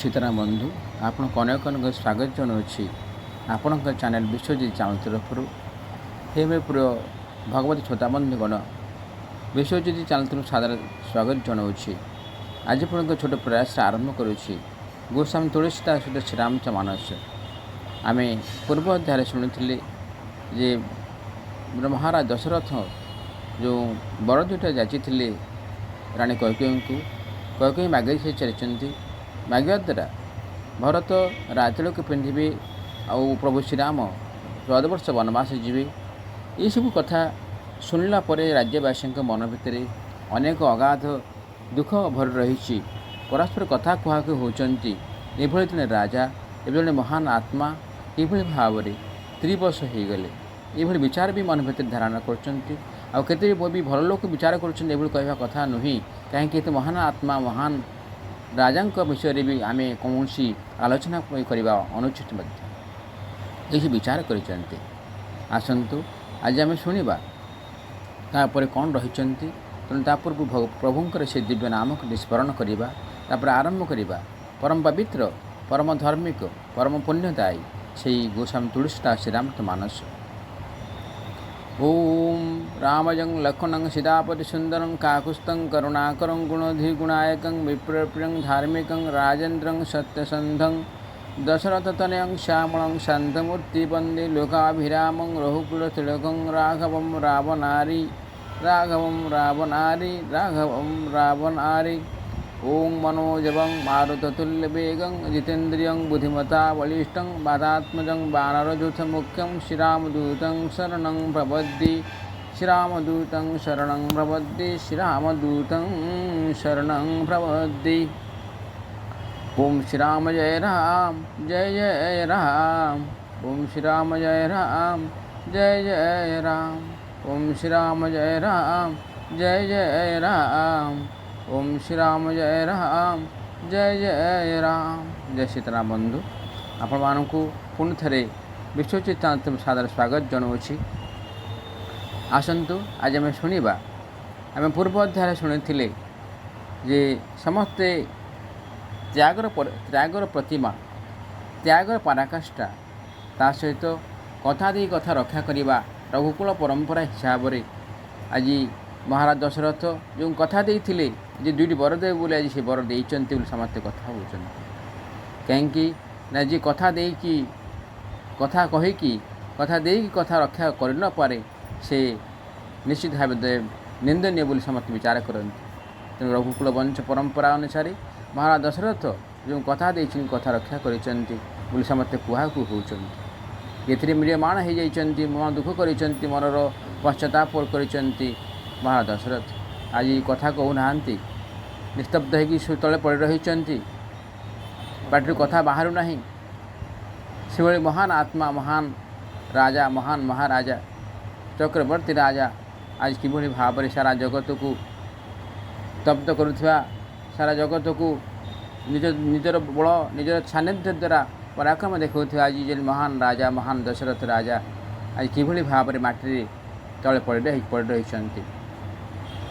सीताराम बंधु आपण अनेक अनेक स्वागत जनावि आपण चैनल विश्वजीत चैनल तरफ हे मे प्रिय भगवती श्रोता बंधुगण विश्वजीत चैनल तरफ सादर स्वागत जनावि आज पुणी छोट प्रयास आरंभ करुच्ची गोस्वामी तुलसीदास श्रीरामच मानस आम पूर्व अध्याय शुणी जे महाराज दशरथ जो बर दुईटा जाचिले राणी कैकेयी कैकेयी मागे से चली मागिया द्वारा भरत राजतिलक पिंधि आउ प्रभु श्रीराम 14 वर्ष वनवास जीवे ये सब कथा शुणिला राज्यवासी मन भितर अनेक अगाध दुख भर रही परस्पर कथा कहु होती जन राजा एवं महान आत्मा ये भाव में 3 वर्ष हो गले ये विचार भी मन भितर धारणा करते भी भल लोक विचार कर कथा नुहे कहीं महान आत्मा महान राजा विषय भी आम कौन आलोचना करवा अनुचित ये विचार करते आसतु आज आम शुणा तापर कौन रही तेणु पूर्व प्रभुंर से दिव्य नाम को स्मरण करवा आरंभ करवा परम पवित्र परम धार्मिक परम पुण्यदायी से गोस्वामी तुलसीदास श्रीराम मानस ओम रामजं लक्ष्मणं सीतापति सुंदरं काकुस्तं करुणाकरं गुणधिगुणायकं विप्रप्रियं धार्मिकं राजेन्द्रं सत्यसंधं दशरथतनयं श्यामलं शान्तमूर्ति वन्दे लोकाभिरामं रघुकुलतिलकं राघवं रावणारी ओं मनोजवं मारुततुल्यवेगं जितेन्द्रियं बुद्धिमता बलिष्ठं वातात्मजं वानरयूथमुख्यं श्रीरामदूतं शरणं प्रपद्ये ओं श्रीराम जय राम जय जय राम ओं श्रीराम जय राम जय जय राम ओं श्रीराम जय राम जय जय राम ओम श्रीराम जय राम जय जय राम जय सीताराम बंधु आपण मानक पुणी थे विश्वजीत सादर स्वागत जनावि आसतु आज आम शुणा आम पूर्व अध्याय शुणी जे समस्ते त्यागर प्रतिमा त्यागर पराकाष्ठा ता सहित कथा दे कथा रक्षा करवा रघुकुल परंपरा हिसाब से आज महाराज दशरथ जो कथा देते जे 2टी बर देव बोले आज से बर देते समस्ते कथा होती कहीं ना जी कथा दे कथा कहीकि कथा दे कथा रक्षा कर न पारे से निश्चित भाव निंदनीय बोली समस्त विचार करते तेणु रघुकुल वंश परंपरा अनुसार महाराज दशरथ जो कथा दे कथा रक्षा कर समस्ते कुहाकु होती ये मिड़मान हो जाती मन दुख कर मनर पश्चाताप कर महाराज दशरथ आज कथा कहूना निस्तब्ध हो तले पड़ रही पार्टी कथा बाहर ना से भाई महान आत्मा महान राजा महान महाराजा चक्रवर्ती राजा आज कि भाव में सारा जगत को स्तब्ध करुवा सारा जगत को निजर बल निजर सान्निध्य द्वारा पराक्रम देखा आज जो महान राजा महान दशरथ राजा आज कि भाव में माटी तले पड़ रही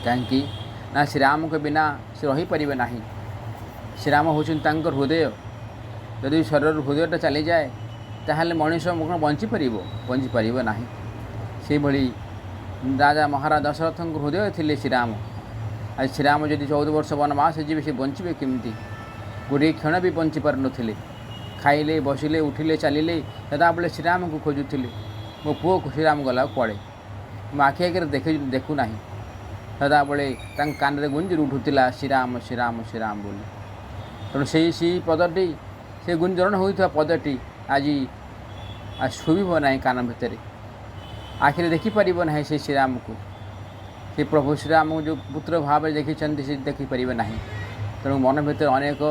कहीं ना श्रीराम के बिना से रहीपर ना श्रीराम होती हृदय जदि शरीर हृदयटा चली जाए ताहले मनीष बंचीपर ना से भली राजा महाराज दशरथ हृदय थे श्रीराम आज श्रीराम जदि 14 वर्ष वनवास जी से बंचे केमती गोटे क्षण भी बंची पार नी खाइले बसिले उठिले चलिले सदाबले श्रीराम को खोजुले मो पुओ को श्रीराम गला कड़े मो आखि आगे देखूना सदाबले कान में गुंजर उठूला श्रीराम श्रीराम श्रीराम बोली तेणु से पदटी से गुंजरण होता पदटी आज शुभ ना कान भितर आखिरे देखिपर ना से श्रीराम को से प्रभु श्रीराम को जो पुत्र भाव में देखी से देखिपर ना तेणु मन भर अनेक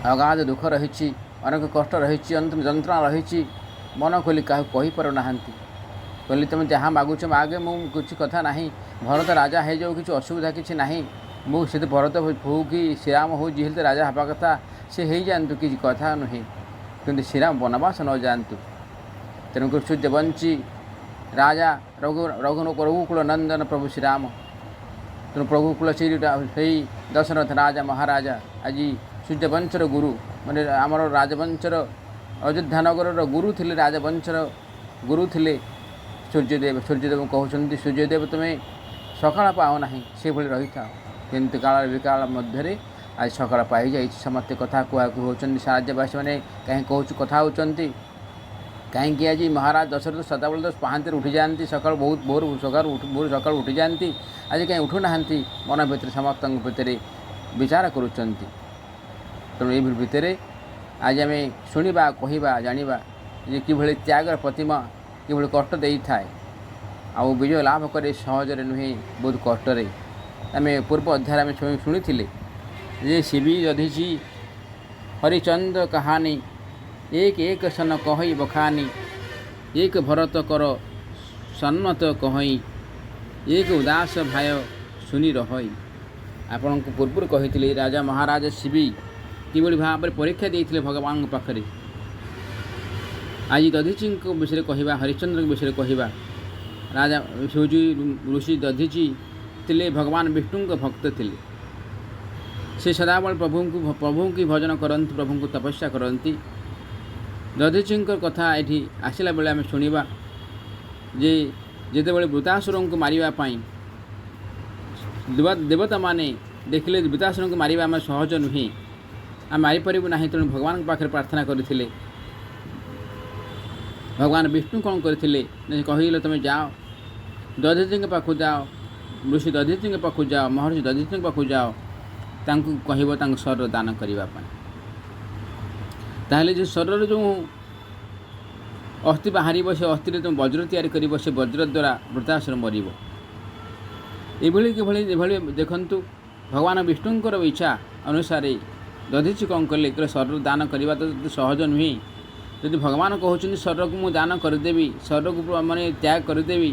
अगाध दुख रही अनेक कष्ट रही जंत्रणा रही मन खोली क्या कहीपर ना कहली तुम जहाँ मागुच मागे मुझे कथा ना भरत राजा हो जाऊ कि असुविधा किसी ना मुझे भरत हो कि श्रीराम हो जी तो राजा हवा कथा से हो जातु किसी कथा नुहे कि श्रीराम वनवास न जातु तेणुक सूर्यवंशी राजा रघुकुल नंदन प्रभु श्रीराम तेणु प्रभुकुल से दशरथ राजा महाराजा आज ସୂର୍ଯ୍ୟବଂଶର ଗୁରୁ, ମାନେ ଆମର ରାଜବଂଶର ଅଯୋଧ୍ୟାନଗରର ଗୁରୁ ଥିଲେ, ରାଜବଂଶର ଗୁରୁ ଥିଲେ ସୂର୍ଯ୍ୟଦେବ। ସୂର୍ଯ୍ୟଦେବ କହୁଛନ୍ତି, ସୂର୍ଯ୍ୟଦେବ ତୁମେ ସକାଳ ପାଅ ନାହିଁ, ସେଭଳି ରହିଥାଅ। କିନ୍ତୁ କାଳ ବିକାଳ ମଧ୍ୟରେ ଆଜି ସକାଳ ପାଇଯାଇଛି। ସମସ୍ତେ କଥା କୁହାକୁ ହେଉଛନ୍ତି, ରାଜ୍ୟବାସୀମାନେ କାହିଁ କଥା ହେଉଛନ୍ତି, କାହିଁକି ଆଜି ମହାରାଜ ଦଶରଥ ସଦାବେଳେ ତ ପାହାନ୍ତିରେ ଉଠିଯାଆନ୍ତି, ସକାଳୁ ବହୁତ ଭୋରୁ ସକାଳୁ ଉଠିଯାଆନ୍ତି, ଆଜି କାହିଁ ଉଠୁନାହାନ୍ତି। ମନ ଭିତରେ ସମସ୍ତଙ୍କ ଭିତରେ ବିଚାର କରୁଛନ୍ତି। ତେଣୁ ଏ ଭିତରେ ଆଜି ଆମେ ଶୁଣିବା, କହିବା, ଜାଣିବା ଯେ କିଭଳି ତ୍ୟାଗର ପ୍ରତିମା କିଭଳି କଷ୍ଟ ଦେଇଥାଏ, ଆଉ ବିଜୟ ଲାଭ କରେ ସହଜରେ ନୁହେଁ, ବହୁତ କଷ୍ଟରେ। ଆମେ ପୂର୍ବ ଅଧ୍ୟାୟରେ ଆମେ ଶୁଣିଥିଲେ ଯେ ଶିବି ଦଧିଛି ହରିଚନ୍ଦ୍ର କାହାନୀ, ଏକ ଏକ ସନ କହଇ ବଖାନି, ଏକ ଭରତ କର ସନ୍ମତ କହଇ, ଏକ ଉଦାସ ଭାଇ ଶୁଣି ରହଇ। ଆପଣଙ୍କୁ ପୂର୍ବରୁ କହିଥିଲି ରାଜା ମହାରାଜ ଶିବି କିଭଳି ଭାବରେ ପରୀକ୍ଷା ଦେଇଥିଲେ ଭଗବାନଙ୍କ ପାଖରେ। ଆଜି ଦଧିଚିଙ୍କ ବିଷୟରେ କହିବା, ହରିଚନ୍ଦ୍ରଙ୍କ ବିଷୟରେ କହିବା। ରାଜା ଋଷି ଦଧିଚି ଥିଲେ ଭଗବାନ ବିଷ୍ଣୁଙ୍କ ଭକ୍ତ ଥିଲେ। ସେ ସଦାବେଳେ ପ୍ରଭୁଙ୍କୁ ଭଜନ କରନ୍ତି, ପ୍ରଭୁଙ୍କୁ ତପସ୍ୟା କରନ୍ତି। ଦଧିଚିଙ୍କ କଥା ଏଠି ଆସିଲା ବେଳେ ଆମେ ଶୁଣିବା ଯେ ଯେତେବେଳେ ବୃତାସୁରଙ୍କୁ ମାରିବା ପାଇଁ ଦେବତାମାନେ ଦେଖିଲେ ବୃତାସୁରଙ୍କୁ ମାରିବା ଆମେ ସହଜ ନୁହେଁ, ଆମେ ମାରିପାରିବୁ ନାହିଁ, ତେଣୁ ଭଗବାନଙ୍କ ପାଖରେ ପ୍ରାର୍ଥନା କରିଥିଲେ। ଭଗବାନ ବିଷ୍ଣୁ କ'ଣ କରିଥିଲେ, କହିଲେ ତୁମେ ଯାଅ ଦଧିଚିଙ୍କ ପାଖକୁ ଯାଅ, ଋଷି ଦଧିଚିଙ୍କ ପାଖକୁ ଯାଅ, ମହର୍ଷି ଦଧିଚିଙ୍କ ପାଖକୁ ଯାଅ, ତାଙ୍କୁ କହିବ ତାଙ୍କ ଶରୀର ଦାନ କରିବା ପାଇଁ। ତାହେଲେ ଯେ ଶରୀରରେ ଯେଉଁ ଅସ୍ଥି ବାହାରିବ, ସେ ଅସ୍ଥିରେ ତୁମେ ବଜ୍ର ତିଆରି କରିବ, ସେ ବଜ୍ର ଦ୍ୱାରା ବୃତାସୁର ମରିବ। ଏଭଳି ଦେଖନ୍ତୁ, ଭଗବାନ ବିଷ୍ଣୁଙ୍କର ଇଚ୍ଛା ଅନୁସାରେ ଦଧିଚି କ'ଣ କଲେ, ଶରୀର ଦାନ କରିବା ତ ସହଜ ନୁହେଁ। ଯଦି ଭଗବାନ କହୁଛନ୍ତି ଶରୀରକୁ ମୁଁ ଦାନ କରିଦେବି, ଶରୀରକୁ ମାନେ ତ୍ୟାଗ କରିଦେବି,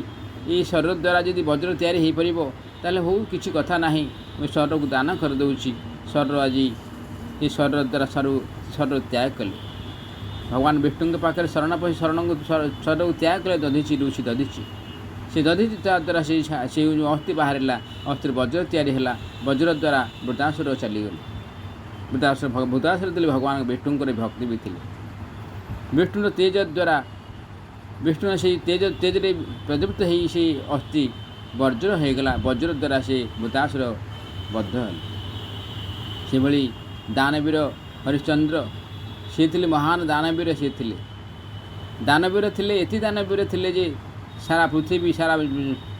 ଏଇ ଶରୀର ଦ୍ୱାରା ଯଦି ବଜ୍ର ତିଆରି ହୋଇପାରିବ ତାହେଲେ ହଉ, କିଛି କଥା ନାହିଁ, ମୁଁ ଶରୀରକୁ ଦାନ କରିଦେଉଛି। ଶରୀର ଆଜି ଏ ଶରୀର ଦ୍ୱାରା ଶରୀର ତ୍ୟାଗ କଲେ। ଭଗବାନ ବିଷ୍ଣୁଙ୍କ ପାଖରେ ଶରଣକୁ ଶରୀରକୁ ତ୍ୟାଗ କଲେ ଋଷି ଦଧିଚି। ସେ ଦଧିଚି ଦ୍ୱାରା ସେ ଯେଉଁ ଅସ୍ଥି ବାହାରିଲା, ଅସ୍ଥିରେ ବଜ୍ର ତିଆରି ହେଲା, ବଜ୍ର ଦ୍ୱାରା ବୃତାସୁର ଚାଲିଗଲେ। ବୃତାସୁର ଥିଲେ ଭଗବାନ ବିଷ୍ଣୁଙ୍କର ଭକ୍ତି ବି ଥିଲେ। ବିଷ୍ଣୁର ତେଜ ଦ୍ୱାରା ବିଷ୍ଣୁର ସେଇ ତେଜରେ ପ୍ରଦୀପ୍ତ ହୋଇ ସେ ଅସ୍ଥି ବଜ୍ର ହୋଇଗଲା, ବଜ୍ର ଦ୍ୱାରା ସେ ବୃତାସୁର ବଦ୍ଧ ହେଲେ। ସେଭଳି ଦାନବୀର ହରିଶ୍ଚନ୍ଦ୍ର, ସେ ଥିଲେ ମହାନ ଦାନବୀର। ସେ ଥିଲେ ଦାନବୀର ଥିଲେ, ଏତେ ଦାନବୀର ଥିଲେ ଯେ ସାରା ପୃଥିବୀ, ସାରା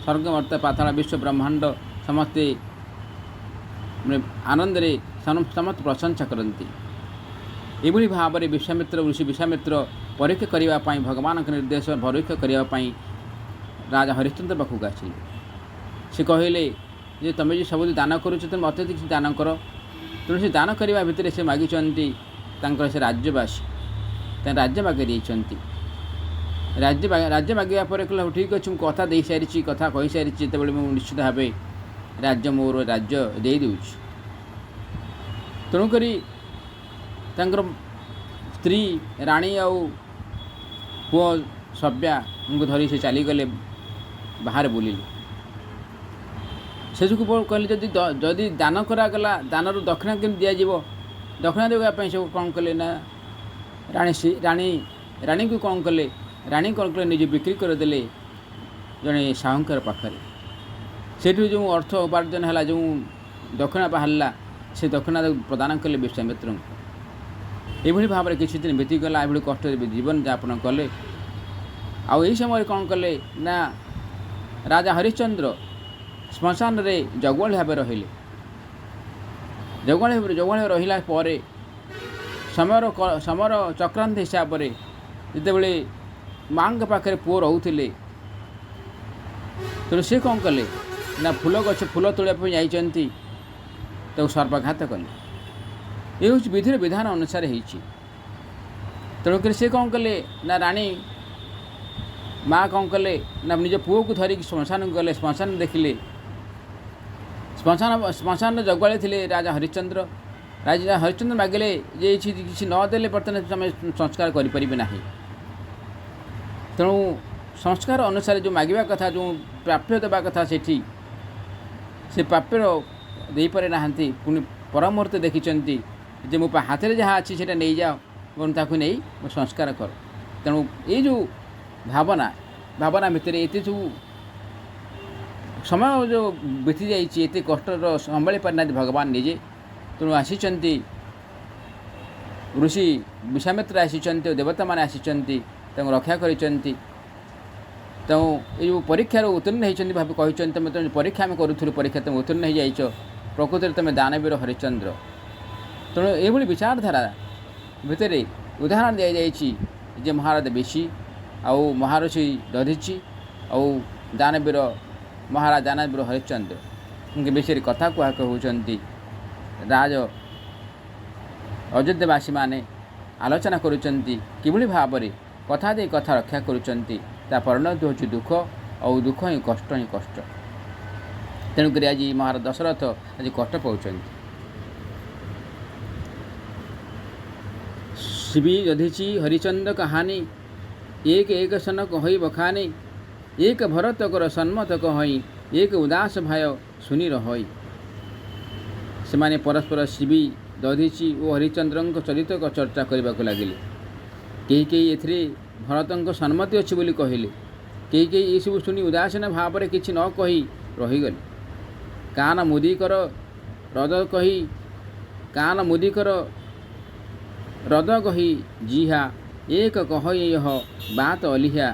ସ୍ୱର୍ଗ ମର୍ତ୍ତ୍ୟ ପାତାଳ ବିଶ୍ୱ ବ୍ରହ୍ମାଣ୍ଡ ସମସ୍ତେ ଆନନ୍ଦରେ ସମସ୍ତେ ପ୍ରଶଂସା କରନ୍ତି। ଏଭଳି ଭାବରେ ଋଷି ବିଶ୍ୱାମିତ୍ର ପରୀକ୍ଷା କରିବା ପାଇଁ, ଭଗବାନଙ୍କ ନିର୍ଦ୍ଦେଶ ପରୀକ୍ଷା କରିବା ପାଇଁ ରାଜା ହରିଶ୍ଚନ୍ଦ୍ର ପାଖକୁ ଆସିଲେ। ସେ କହିଲେ ଯେ ତୁମେ ଯେ ସବୁ ଦାନ କରୁଛ, ତୁମେ ମୋତେ କିଛି ଦାନ କର। ତେଣୁ ସେ ଦାନ କରିବା ଭିତରେ ସେ ମାଗିଛନ୍ତି ତାଙ୍କର ସେ ରାଜ୍ୟବାସୀ, ତାଙ୍କ ରାଜ୍ୟ ମାଗି ଦେଇଛନ୍ତି। ରାଜ୍ୟ ମାଗିବା ପରେ କହିଲେ ହଉ ଠିକ୍ ଅଛି, ମୁଁ କଥା ଦେଇସାରିଛି, କଥା କହିସାରିଛି, ଯେତେବେଳେ ମୁଁ ନିଶ୍ଚିତ ଭାବେ ମୋର ରାଜ୍ୟ ଦେଇଦେଉଛି। ତେଣୁକରି ତାଙ୍କର ସ୍ତ୍ରୀ ରାଣୀ ଆଉ ପୁଅ ସବ୍ୟାଙ୍କୁ ଧରି ସେ ଚାଲିଗଲେ, ବାହାରେ ବୁଲିଲେ। ସେଯୋଗୁଁ କହିଲେ ଯଦି ଦାନ କରାଗଲା, ଦାନରୁ ଦକ୍ଷିଣା କେମିତି ଦିଆଯିବ, ଦକ୍ଷିଣା ଦେବା ପାଇଁ ସବୁ କ'ଣ କଲେ ନା ରାଣୀଙ୍କୁ କ'ଣ କଲେ, ନିଜେ ବିକ୍ରି କରିଦେଲେ ଜଣେ ସାହୁଙ୍କର ପାଖରେ। ସେଠୁ ଯେଉଁ ଅର୍ଥ ଉପାର୍ଜନ ହେଲା, ଯେଉଁ ଦକ୍ଷିଣା ବାହାରିଲା, ସେ ଦକ୍ଷିଣା ପ୍ରଦାନ କଲେ ବିଶ୍ୱାମିତ୍ରଙ୍କୁ। ଏଭଳି ଭାବରେ କିଛି ଦିନ ବିତିଗଲା, ଏଭଳି କଷ୍ଟରେ ଜୀବନ ଯାପନ କଲେ। ଆଉ ଏହି ସମୟରେ କ'ଣ କଲେ ନା ରାଜା ହରିଶ୍ଚନ୍ଦ୍ର ଶ୍ମଶାନରେ ଜଗୁଆଳି ଭାବେ ରହିଲେ। ଜଗୁଆଳି ରହିଲା ପରେ ସମର ଚକ୍ରାନ୍ତ ହିସାବରେ ଯେତେବେଳେ ମାଆଙ୍କ ପାଖରେ ପୁଅ ରହୁଥିଲେ, ତେଣୁ ସେ କ'ଣ କଲେ ନା ଫୁଲ ତୋଳିବା ପାଇଁ ଯାଇଛନ୍ତି, ତାକୁ ସର୍ବାଘାତ କଲେ। ଏ ହେଉଛି ବିଧିର ବିଧାନ ଅନୁସାରେ ହେଇଛି। ତେଣୁକରି ସେ କ'ଣ କଲେ ନା ମାଆ କ'ଣ କଲେ ନା ନିଜ ପୁଅକୁ ଧରିକି ଶ୍ମଶାନକୁ ଗଲେ। ଶ୍ମଶାନ ଦେଖିଲେ, ଶ୍ମଶାନରେ ଜଗୁଆଳି ଥିଲେ ରାଜା ହରିଶ୍ଚନ୍ଦ୍ର। ରାଜା ହରିଶ୍ଚନ୍ଦ୍ର ମାଗିଲେ ଯେ କିଛି ନ ଦେଲେ ବର୍ତ୍ତମାନ ତୁମେ ସଂସ୍କାର କରିପାରିବେ ନାହିଁ। ତେଣୁ ସଂସ୍କାର ଅନୁସାରେ ଯେଉଁ ମାଗିବା କଥା, ଯେଉଁ ପ୍ରାପ୍ୟ ଦେବା କଥା, ସେଠି ସେ ପ୍ରାପ୍ୟ ଦେଇପାରି ନାହାନ୍ତି। ପୁଣି ପରମୁହୂର୍ତ୍ତେ ଦେଖିଛନ୍ତି ଯେ ମୋ ହାତରେ ଯାହା ଅଛି ସେଇଟା ନେଇଯାଅ ଏବଂ ତାକୁ ନେଇ ମୋ ସଂସ୍କାର କର। ତେଣୁ ଏଇ ଯେଉଁ ଭାବନା ଭିତରେ ଏତେ ସବୁ ସମୟ ଯେଉଁ ବିତି ଯାଇଛି, ଏତେ କଷ୍ଟର ସମ୍ଭାଳି ପାରିନାହାନ୍ତି ଭଗବାନ ନିଜେ। ତେଣୁ ଆସିଛନ୍ତି ଋଷି ବିଶ୍ୱାମିତ୍ର ଆସିଛନ୍ତି, ଦେବତାମାନେ ଆସିଛନ୍ତି, ତାଙ୍କୁ ରକ୍ଷା କରିଛନ୍ତି। ତେଣୁ ଏଇ ଯେଉଁ ପରୀକ୍ଷାରୁ ଉତ୍ତୀର୍ଣ୍ଣ ହୋଇଛନ୍ତି ଭାବେ କହିଛନ୍ତି, ତୁମେ ପରୀକ୍ଷା ଆମେ କରୁଥିଲୁ, ପରୀକ୍ଷା ତୁମେ ଉତ୍ତୀର୍ଣ୍ଣ ହୋଇଯାଇଛ, ପ୍ରକୃତରେ ତୁମେ ଦାନବୀର ହରିଚନ୍ଦ୍ର। ତେଣୁ ଏଇଭଳି ବିଚାରଧାରା ଭିତରେ ଉଦାହରଣ ଦିଆଯାଇଛି ଯେ ମହାରାଜ ବେଶୀ ଆଉ ମହାରଷି ଦଧିଚି ଆଉ ମହାରାଜ ଦାନବୀର ହରିଚନ୍ଦ୍ର ବିଷୟରେ କଥା କହୁଛନ୍ତି। ରାଜ ଅଯୋଧ୍ୟାବାସୀମାନେ ଆଲୋଚନା କରୁଛନ୍ତି କିଭଳି ଭାବରେ କଥା ଦେଇ କଥା ରକ୍ଷା କରୁଛନ୍ତି। ତା ପରିଣତି ହେଉଛି ଦୁଃଖ, ଆଉ ଦୁଃଖ ହିଁ କଷ୍ଟ। ତେଣୁକରି ଆଜି ମହାରାଜ ଦଶରଥ ଆଜି କଷ୍ଟ ପାଉଛନ୍ତି। ଶିବି ଦଧିଚି ହରିଚନ୍ଦ୍ର କାହାନୀ, ଏକ ଏକ ସନ କହଇ ବଖାନି, ଏକ ଭରତ କର ସନ୍ମତ କହଇ, ଏକ ଉଦାସ ଭାଇ ଶୁଣି ରହଇ। ସେମାନେ ପରସ୍ପର ଶିବି ଦଧିଚି ଓ ହରିଚନ୍ଦ୍ରଙ୍କ ଚରିତ୍ର ଚର୍ଚ୍ଚା କରିବାକୁ ଲାଗିଲେ। କେହି ଏଥିରେ ଭରତଙ୍କ ସମ୍ମତି ଅଛି ବୋଲି କହିଲେ, କେହି ଏସବୁ ଶୁଣି ଉଦାସୀନ ଭାବରେ କିଛି ନ କହି ରହିଗଲେ। କାନ ମୁଦିକର ରଦ କହି ଜିହା, ଏକ କହଇ यह बात ଅଲିହା,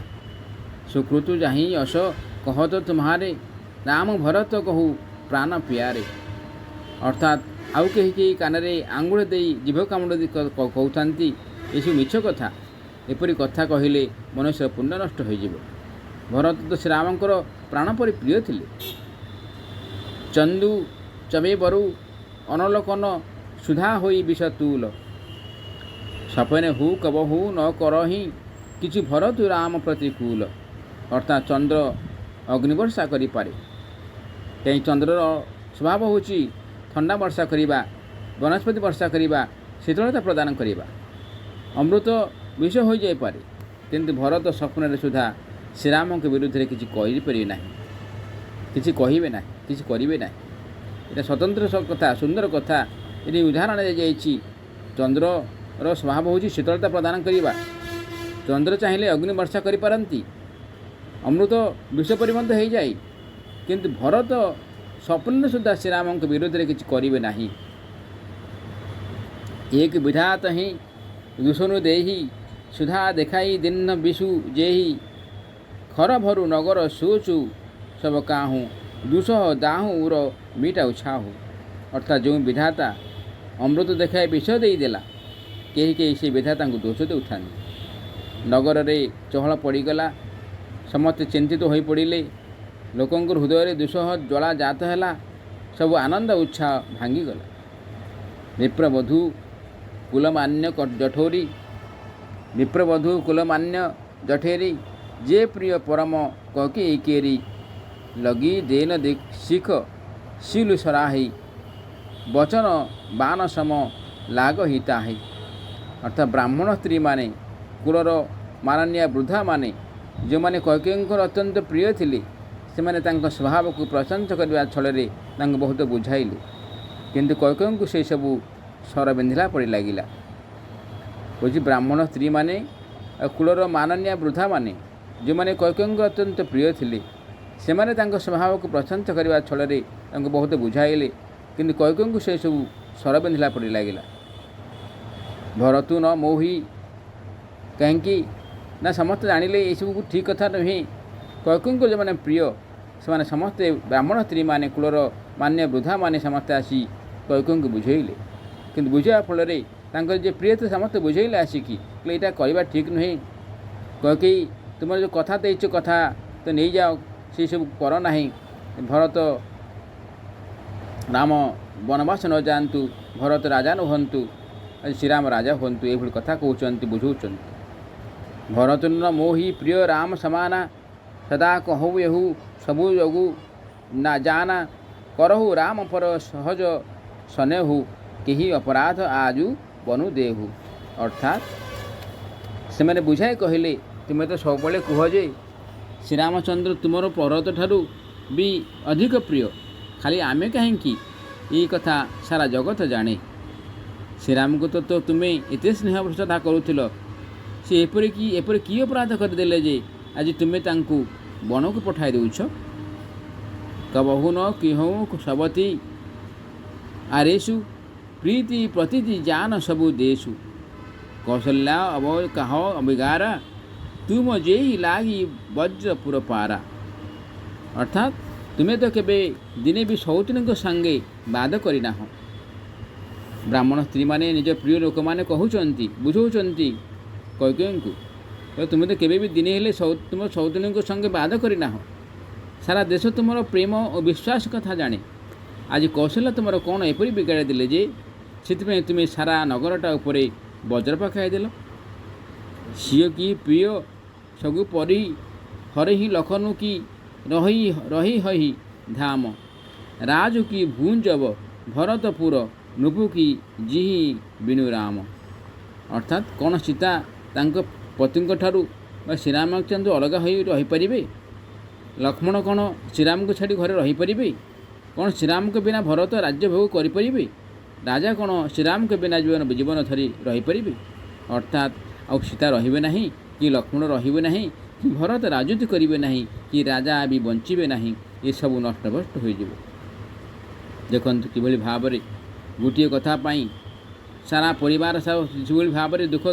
ସୁକୃତୁ ଯାହିଁ ଅସ କହତ ତୁମ୍ହାରେ, ରାମ ଭରତ କହୁ ପ୍ରାଣ ପ୍ୟାରେ। ଅର୍ଥାତ୍ ଆଉ କେହି କାନରେ ଆଙ୍ଗୁଳି ଦେଇ ଜିଭ କାମୁଡ଼ି କହୁଥାନ୍ତି ଏସବୁ ମିଛ କଥା। ଏପରି କଥା କହିଲେ ମନୁଷ୍ୟ ପୁଣ୍ୟ ନଷ୍ଟ ହୋଇଯିବ। ଭରତ ତ ଶ୍ରୀରାମଙ୍କର ପ୍ରାଣ ପରି ପ୍ରିୟ ଥିଲେ। ଚନ୍ଦୁ ଚବେ ବରୁ ଅନଲୋକନ, ସୁଧା ହୋଇ ବିଷ ତୁଲ, ସପନେ ହୁ କବହୁ ନ କରହିଁ, କିଛି ଭରତୁ ରାମ ପ୍ରତିକୂଳ। ଅର୍ଥାତ୍ ଚନ୍ଦ୍ର ଅଗ୍ନିବର୍ଷା କରିପାରେ, କାହିଁ ଚନ୍ଦ୍ରର ସ୍ୱଭାବ ହେଉଛି ଥଣ୍ଡା ବର୍ଷା କରିବା, ବନସ୍ପତି ବର୍ଷା କରିବା, ଶୀତଳତା ପ୍ରଦାନ କରିବା। ଅମୃତ ବିଷ ହୋଇଯାଇପାରେ, କିନ୍ତୁ ଭରତ ସ୍ୱପ୍ନରେ ସୁଦ୍ଧା ଶ୍ରୀରାମଙ୍କ ବିରୁଦ୍ଧରେ କିଛି କହିପାରିବେ ନାହିଁ, କିଛି କହିବେ ନାହିଁ, କିଛି କରିବେ ନାହିଁ। ଏଇଟା ସ୍ୱତନ୍ତ୍ର କଥା, ସୁନ୍ଦର କଥା। ଏଠି ଉଦାହରଣ ଦିଆଯାଇଛି। ଚନ୍ଦ୍ରର ସ୍ୱଭାବ ହେଉଛି ଶୀତଳତା ପ୍ରଦାନ କରିବା। ଚନ୍ଦ୍ର ଚାହିଁଲେ ଅଗ୍ନି ବର୍ଷା କରିପାରନ୍ତି, ଅମୃତ ବିଷ ପରି ମଧ୍ୟ ହୋଇଯାଏ, କିନ୍ତୁ ଭରତ ସ୍ୱପ୍ନରେ ସୁଦ୍ଧା ଶ୍ରୀରାମଙ୍କ ବିରୁଦ୍ଧରେ କିଛି କରିବେ ନାହିଁ। ଏକ ବିଧାତ ହିଁ ଦୂଷଣୁ ଦେହି, ସୁଧା ଦେଖାଇ ଦିନ ବିଷୁ ଯେହି, ଖର ଭରୁ ନଗର ସୁଚୁ ସବ କାହୁଁ, ଦୁଃସହ ଦାହୁଁ ଉର ମିଟାଉ ଛାହୁ। ଅର୍ଥାତ୍ ଯେଉଁ ବିଧାତା ଅମୃତ ଦେଖାଇ ବିଷ ଦେଇଦେଲା, କେହି ସେ ବିଧାତାଙ୍କୁ ଦୋଷ ଦେଉଥାନ୍ତି। ନଗରରେ ଚହଳ ପଡ଼ିଗଲା, ସମସ୍ତେ ଚିନ୍ତିତ ହୋଇପଡ଼ିଲେ, ଲୋକଙ୍କ ହୃଦୟରେ ଦୁଃସହ ଜ୍ୱାଳା ଜାତ ହେଲା, ସବୁ ଆନନ୍ଦ ଉତ୍ସାହ ଭାଙ୍ଗିଗଲା। ବିପ୍ରବଧୂ କୁଲମାନ୍ୟ ଜଠେରି, ଯେ ପ୍ରିୟ ପରମ କକେଇ କେରି, ଲଗି ଦେନ ଶିଖ ଶିଲୁ ସରାହି, ବଚନ ବାନ ସମ ଲାଗ ହିତାହି। ଅର୍ଥାତ୍ ବ୍ରାହ୍ମଣ ସ୍ତ୍ରୀମାନେ, କୁଳର ମାନନୀୟ ବୃଦ୍ଧାମାନେ, ଯେଉଁମାନେ କୈକେୟୀଙ୍କର ଅତ୍ୟନ୍ତ ପ୍ରିୟ ଥିଲେ, ସେମାନେ ତାଙ୍କ ସ୍ୱଭାବକୁ ପ୍ରଶଂସା କରିବା ଛଳରେ ତାଙ୍କୁ ବହୁତ ବୁଝାଇଲେ, କିନ୍ତୁ କୈକେୟୀଙ୍କୁ ସେସବୁ ସ୍ୱର ବିନ୍ଧିଲା ପରି ଲାଗିଲା। କହୁଛି ବ୍ରାହ୍ମଣ ସ୍ତ୍ରୀମାନେ ଆଉ କୁଳର ମାନନୀୟ ବୃଦ୍ଧାମାନେ, ଯେଉଁମାନେ କୈକେୟୀଙ୍କ ଅତ୍ୟନ୍ତ ପ୍ରିୟ ଥିଲେ, ସେମାନେ ତାଙ୍କ ସ୍ୱଭାବକୁ ପ୍ରଶଂସା କରିବା ଛଳରେ ତାଙ୍କୁ ବହୁତ ବୁଝାଇଲେ, କିନ୍ତୁ କୈକେୟୀଙ୍କୁ ସେସବୁ ସ୍ୱର ବିନ୍ଧିଲା ପରି ଲାଗିଲା। ଭରତୁ ନ ମୋହି, କାହିଁକି ନା ସମସ୍ତେ ଜାଣିଲେ ଏସବୁ ଠିକ୍ କଥା ନୁହେଁ। କୈକେୟୀଙ୍କ ଯେଉଁମାନେ ପ୍ରିୟ, ସେମାନେ ସମସ୍ତେ ବ୍ରାହ୍ମଣ ସ୍ତ୍ରୀମାନେ, କୁଳର ମାନ୍ୟ ବୃଦ୍ଧାମାନେ ସମସ୍ତେ ଆସି କୈକେୟୀଙ୍କୁ ବୁଝେଇଲେ, କିନ୍ତୁ ବୁଝେଇବା ଫଳରେ ତାଙ୍କର ଯେ ପ୍ରିୟ ଥିଲେ ସମସ୍ତେ ବୁଝେଇଲେ ଆସିକି, କହିଲେ ଏଇଟା କରିବା ଠିକ୍ ନୁହେଁ। କୈକେୟୀ ତୁମର ଯେଉଁ କଥା ଦେଇଛ, କଥା ତ ନେଇଯାଅ, ସେସବୁ କର ନାହିଁ। ଭରତ ରାମ ବନବାସ ନ ଯାଆନ୍ତୁ, ଭରତ ରାଜା ନ ହୁଅନ୍ତୁ, ଆଜି ଶ୍ରୀରାମ ରାଜା ହୁଅନ୍ତୁ, ଏଇଭଳି କଥା କହୁଛନ୍ତି, ବୁଝଉଛନ୍ତି। ଭରତ ନ ମୋହି ପ୍ରିୟ ରାମ ସମାନା, ସଦା କହୁ ଏହୁ ସବୁ ଯୋଗୁ ନା ଜାନା, କରହୁ ରାମ ପର ସହଜ ସନେହୁ, କେହି ଅପରାଧ ଆଜୁ ବନୁ ଦେହୁ। ଅର୍ଥାତ୍ ସେମାନେ ବୁଝାଇ କହିଲେ, ତୁମେ ତ ସବୁବେଳେ କୁହ ଯେ ଶ୍ରୀରାମଚନ୍ଦ୍ର ତୁମର ଭରତ ଠାରୁ ବି ଅଧିକ ପ୍ରିୟ, ଖାଲି ଆମେ କାହିଁକି? ଏଇ କଥା ସାରା ଜଗତ ଜାଣେ। ଶ୍ରୀରାମକୁ ତ ତୁମେ ଏତେ ସ୍ନେହ ଶ୍ରଦ୍ଧା କରୁଥିଲ, ସେ ଏପରି କି ଅପରାଧ କରିଦେଲେ ଯେ ଆଜି ତୁମେ ତାଙ୍କୁ ବଣକୁ ପଠାଇ ଦେଉଛ? କବହୁ ନ କିହଉଁ ସବତି ଆରେଷୁ ପ୍ରୀତି ପ୍ରତୀତି ଜାନ ସବୁ ଦେଶୁ କୌଶଲ୍ୟା କାହ ଅବିଗାରା ତୁମ ଯେଇ ଲାଗି ବଜ୍ରପୁର ପାରା। ଅର୍ଥାତ୍ ତୁମେ ତ କେବେ ଦିନେ ବି ସୌତୁଣୀଙ୍କ ସାଙ୍ଗେ ବାଦ କରିନାହ। ବ୍ରାହ୍ମଣ ସ୍ତ୍ରୀମାନେ ନିଜ ପ୍ରିୟ ଲୋକମାନେ କହୁଛନ୍ତି, ବୁଝାଉଛନ୍ତି କୈକେୟୀଙ୍କୁ, ତୁମେ ତ କେବେ ବି ଦିନେ ହେଲେ ତୁମ ସୌତୁଣୀଙ୍କ ସଙ୍ଗେ ବାଦ କରିନାହ। ସାରା ଦେଶ ତୁମର ପ୍ରେମ ଓ ବିଶ୍ୱାସ କଥା ଜାଣେ। ଆଜି କୌଶଲ୍ୟା ତୁମର କ'ଣ ଏପରି ବିଗାଡ଼ି ଦେଲେ ଯେ ସେଥିପାଇଁ ତୁମେ ସାରା ନଗରଟା ଉପରେ ବଜ୍ର ପକାଇଦେଲ? ସିଓ କି ପ୍ରିୟ ସବୁ ପରି ହରେହି ଲଖନୁ କି ରହି ହହି ଧାମ ରାଜୁ କି ଭୁଞ୍ଜବ ଭରତପୁର ନୃପୁ କି ଜିହି ବିନୁ ରାମ। ଅର୍ଥାତ୍ କ'ଣ ସୀତା ତାଙ୍କ ପତିଙ୍କ ଠାରୁ ବା ଶ୍ରୀରାମଚନ୍ଦ୍ର ଅଲଗା ହୋଇ ରହିପାରିବେ? ଲକ୍ଷ୍ମଣ କ'ଣ ଶ୍ରୀରାମକୁ ଛାଡ଼ି ଘରେ ରହିପାରିବେ? କ'ଣ ଶ୍ରୀରାମଙ୍କ ବିନା ଭରତ ରାଜ୍ୟ ଭୋଗ କରିପାରିବେ? ରାଜା କ'ଣ ଶ୍ରୀରାମଙ୍କ ବିନା ଜୀବନ ଧରି ରହିପାରିବେ? ଅର୍ଥାତ୍ ଆଉ ସୀତା ରହିବେ ନାହିଁ, କି ଲକ୍ଷ୍ମଣ ରହିବେ ନାହିଁ, କି ଭରତ ରାଜୁତି କରିବେ ନାହିଁ, କି ରାଜା ବି ବଞ୍ଚିବେ ନାହିଁ। ଏସବୁ ନଷ୍ଟଭ୍ରଷ୍ଟ ହୋଇଯିବ। ଦେଖନ୍ତୁ କିଭଳି ଭାବରେ ଗୋଟିଏ କଥା ପାଇଁ ସାରା ପରିବାର ସେଭଳି ଭାବରେ ଦୁଃଖ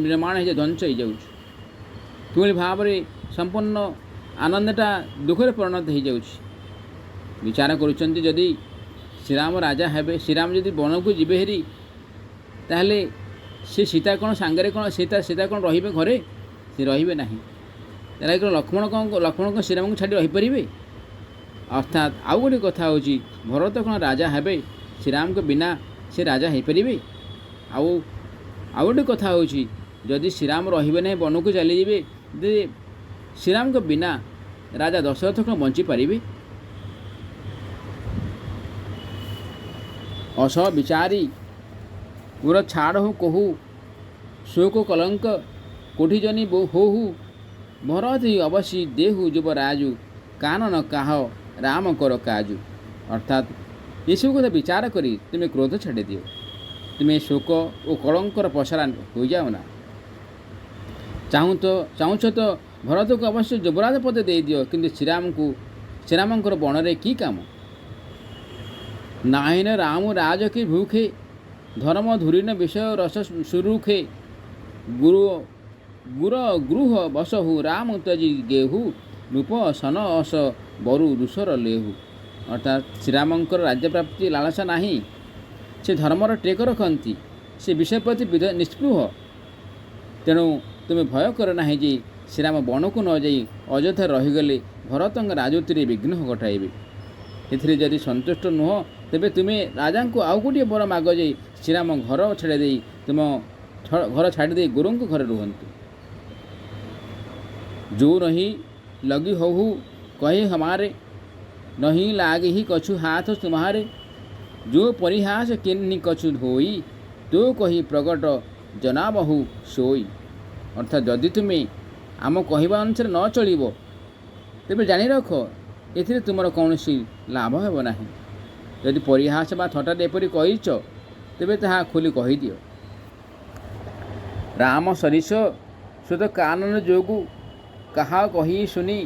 ନିର୍ମାଣ ଧ୍ୱଂସ ହୋଇଯାଉଛି। କିଭଳି ଭାବରେ ସମ୍ପୂର୍ଣ୍ଣ ଆନନ୍ଦଟା ଦୁଃଖରେ ପରିଣତ ହୋଇଯାଉଛି। ବିଚାର କରୁଛନ୍ତି, ଯଦି ଶ୍ରୀରାମ ରାଜା ହେବେ, ଶ୍ରୀରାମ ଯଦି ବଣକୁ ଯିବେ ହେରି, ତାହେଲେ ସେ ସୀତା କ'ଣ ସାଙ୍ଗରେ କ'ଣ ସୀତା କ'ଣ ରହିବେ ଘରେ? ସେ ରହିବେ ନାହିଁ। ତାହେଲେ କ'ଣ ଲକ୍ଷ୍ମଣ କ'ଣ ଶ୍ରୀରାମକୁ ଛାଡ଼ି ରହିପାରିବେ? ଅର୍ଥାତ୍ ଆଉ ଗୋଟିଏ କଥା ହେଉଛି, ଭରତ କ'ଣ ରାଜା ହେବେ, ଶ୍ରୀରାମଙ୍କ ବିନା ସେ ରାଜା ହୋଇପାରିବେ? ଆଉ ଗୋଟେ କଥା ହେଉଛି, ଯଦି ଶ୍ରୀରାମ ରହିବେ ନାହିଁ, ବନକୁ ଚାଲିଯିବେ, ଯେ ଶ୍ରୀରାମଙ୍କ ବିନା ରାଜା ଦଶରଥ କ'ଣ ବଞ୍ଚିପାରିବେ? ଅସ ବିଚାରି ପୁର ଛାଡ଼ହୁ କହୁ ଶୋକ କଲଙ୍କ କୋଠି ଜନି ହୋହୁ ଭରତ ଅବଶ୍ୟ ଦେହୁ ଯୁବରାଜୁ କାନନ କାହ ରାମ କର କାଜୁ। ଅର୍ଥାତ୍ ଏସବୁ କଥା ବିଚାର କରି ତୁମେ କ୍ରୋଧ ଛାଡ଼ିଦିଅ। ତୁମେ ଶୋକ ଓ କଳଙ୍କର ପସରା ହୋଇଯାଅ ନା। ଚାହୁଁଛ ତ ଭରତକୁ ଅବଶ୍ୟ ଯୁବରାଜ ପଦ ଦେଇଦିଅ, କିନ୍ତୁ ଶ୍ରୀରାମଙ୍କର ବଣରେ କି କାମ? ନାହିନ ରାମ ରାଜ କି ଭୂଖେ ଧର୍ମ ଧୁରିନ ବିଷୟ ରସ ସୁରୁଖେ ଗୁର ଗୃହ ବସହୁ ରାମ ତଜି ଗେହୁ ରୂପ ସନ ଅସ ବରୁ ରୁଷର ଲେହୁ। ଅର୍ଥାତ୍ ଶ୍ରୀରାମଙ୍କର ରାଜ୍ୟପ୍ରାପ୍ତି ଲାଳସା ନାହିଁ, ସେ ଧର୍ମର ଟେକ ରଖନ୍ତି, ସେ ବିଷୟ ପ୍ରତି ନିଷ୍ପୃହ। ତେଣୁ ତୁମେ ଭୟ କର ନାହିଁ ଯେ ଶ୍ରୀରାମ ବଣକୁ ନ ଯାଇ ଅଯୋଧ୍ୟାରେ ରହିଗଲେ ଭରତଙ୍କ ରାଜୁତିରେ ବିଘ୍ନ ଘଟାଇବେ। ଏଥିରେ ଯଦି ସନ୍ତୁଷ୍ଟ ନୁହଁ, ତେବେ ତୁମେ ରାଜାଙ୍କୁ ଆଉ ଗୋଟିଏ ବର ମାଗ ଯେ ଶ୍ରୀରାମ ଘର ଛାଡ଼ିଦେଇ ଗୁରୁଙ୍କ ଘରେ ରୁହନ୍ତୁ। ଯେଉଁ ରହି ଲଗି ହଉ କହେ ହମାରେ नहीं लागे ही कछु हाथ तुम्हारे जो परिहास किन्नी कछु धोई तो कही प्रगट जनाबहु सोई। अर्थात जदि तुम्हें आम कहवा अनुसार न चलिब तेबे जानी रख एथिरे तुमर कौनसी लाभ हेब नाही। यदि परिहास बा थटारे एपरि कहिछ तेबे ताहा खोली कहिदियो। राम सरिष सुत कानन जोगु कहा कही सुनी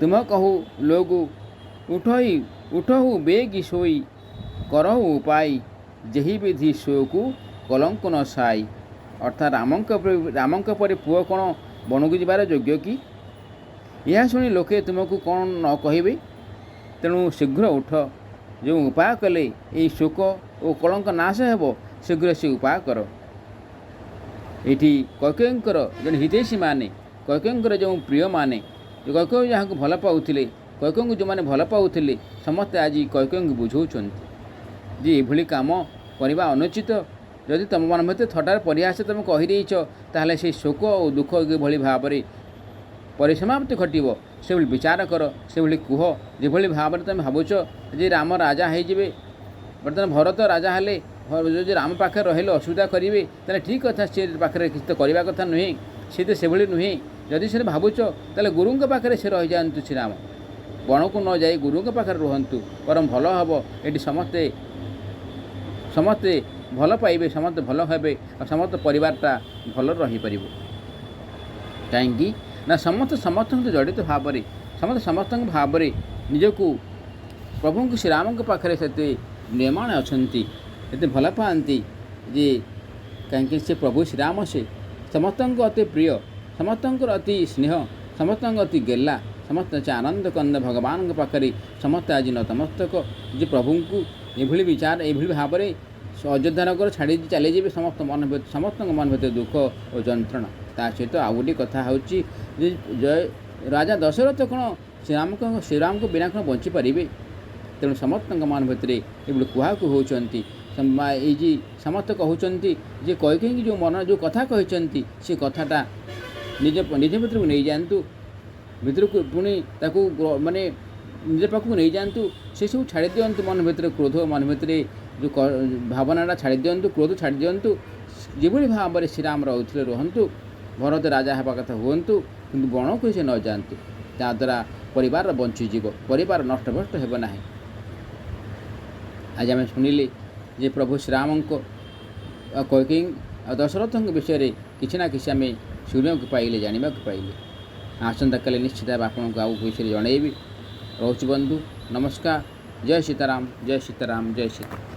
तुम कहू लोगु उठहु बेगी सोई करहु उपाय जेहि विधि शोकु कलंक न साई। अर्थात रामंक परि पुओ कौन बनकु जीवार योग्य कि? यह शुणी लोके तुमको कौन न कहे? तेणु शीघ्र उठ, जो उपाय कले यही शोक और कलंक नाश हेब शीघ्र से उपाय कर। ये कैकेयींकर जन हितैषी माने कैकेयींकर जो प्रिय माने कैकेयी जहाँ भल पाउथिले कैकेयी जो मैंने भल पाउथिले समस्ते आज कैकेयी बुझाऊँ जे ये काम करने अनुचित। जदि तुम मन मत थटार परिहास तुम कहीदेच ताहले से शोक और दुख किभली भाव में परिसमाप्ति घटब से विचार कर, से कह जो भाव में तुम भावुच जे राम राजा होइजिबे। बर्तमान भरत राजा हेले जो राम पाखे रहिले असुविधा करेंगे ताले ठीक कथा, सी पाखे किसी तो करवा कथा नुहे, सी तो से नुहे। जदि से भावुच ताले गुरुंक पाखे से रही जातु श्रीराम बण को न जाई गुरुंक पाखे रुहतु परम भल हम। ये समस्ते ଭଲ ପାଇବେ, ସମସ୍ତେ ଭଲ ହେବେ ଆଉ ସମସ୍ତ ପରିବାରଟା ଭଲ ରହିପାରିବ। କାହିଁକି ନା ସମସ୍ତେ ସମସ୍ତଙ୍କ ଜଡ଼ିତ ଭାବରେ ସମସ୍ତଙ୍କ ଭାବରେ ନିଜକୁ ପ୍ରଭୁଙ୍କୁ ଶ୍ରୀରାମଙ୍କ ପାଖରେ ସେତେ ନିର୍ମାଣ ଅଛନ୍ତି, ଏତେ ଭଲ ପାଆନ୍ତି ଯେ କାହିଁକି ସେ ପ୍ରଭୁ ଶ୍ରୀରାମ ସେ ସମସ୍ତଙ୍କ ଅତି ପ୍ରିୟ, ସମସ୍ତଙ୍କର ଅତି ସ୍ନେହ, ସମସ୍ତଙ୍କ ଅତି ଗେଲା, ସମସ୍ତେ ସେ ଆନନ୍ଦ କନ୍ଦ ଭଗବାନଙ୍କ ପାଖରେ ସମସ୍ତେ ଆଜି ନତମସ୍ତକ ଯେ ପ୍ରଭୁଙ୍କୁ ଏଭଳି ବିଚାର ଏଭଳି ଭାବରେ ଅଯୋଧ୍ୟା ନଗର ଛାଡ଼ି ଚାଲିଯିବେ ସମସ୍ତଙ୍କ ମନ ଭିତରେ ଦୁଃଖ ଓ ଯନ୍ତ୍ରଣା। ତା ସହିତ ଆଉ ଗୋଟିଏ କଥା ହେଉଛି ଯେ ରାଜା ଦଶରଥ କ'ଣ ଶ୍ରୀରାମଙ୍କ ବିନା କ'ଣ ବଞ୍ଚିପାରିବେ? ତେଣୁ ସମସ୍ତଙ୍କ ମନ ଭିତରେ ଏଭଳି କୁହାକୁ ହେଉଛନ୍ତି। ଏଇ ଯେ ସମସ୍ତେ କହୁଛନ୍ତି ଯେ କୈକେୟୀଙ୍କୁ ଯେଉଁ କଥା କହିଛନ୍ତି ସେ କଥାଟା ନିଜ ଭିତରକୁ ନେଇଯାଆନ୍ତୁ, ଭିତରକୁ ପୁଣି ତାକୁ ମାନେ ନିଜ ପାଖକୁ ନେଇଯାଆନ୍ତୁ, ସେସବୁ ଛାଡ଼ି ଦିଅନ୍ତୁ। ମନ ଭିତରେ କ୍ରୋଧ, ମନ ଭିତରେ ଯେଉଁ ଭାବନାଟା ଛାଡ଼ି ଦିଅନ୍ତୁ, କ୍ରୋଧ ଛାଡ଼ି ଦିଅନ୍ତୁ। ଯେଭଳି ଭାବରେ ଶ୍ରୀରାମ ରହୁଥିଲେ ରୁହନ୍ତୁ, ଭରତ ରାଜା ହେବା କଥା ହୁଅନ୍ତୁ, କିନ୍ତୁ ବଣକୁ ସେ ନ ଯାଆନ୍ତୁ। ଯାହାଦ୍ୱାରା ପରିବାର ବଞ୍ଚିଯିବ, ପରିବାର ନଷ୍ଟଭ୍ରଷ୍ଟ ହେବ ନାହିଁ। ଆଜି ଆମେ ଶୁଣିଲେ ଯେ ପ୍ରଭୁ ଶ୍ରୀରାମଙ୍କ କୈକେୟୀ ଆଉ ଦଶରଥଙ୍କ ବିଷୟରେ କିଛି ନା କିଛି ଆମେ ଶୁଣିବାକୁ ପାଇଲେ, ଜାଣିବାକୁ ପାଇଲେ। ଆସନ୍ତାକାଲି ନିଶ୍ଚିତ ଭାବେ ଆପଣଙ୍କୁ ଆଉ ବିଷୟରେ ଜଣାଇବି। ରହୁଛି ବନ୍ଧୁ, ନମସ୍କାର। ଜୟ ସୀତାରାମ, ଜୟ ସୀତାରାମ, ଜୟ ସୀତାରାମ।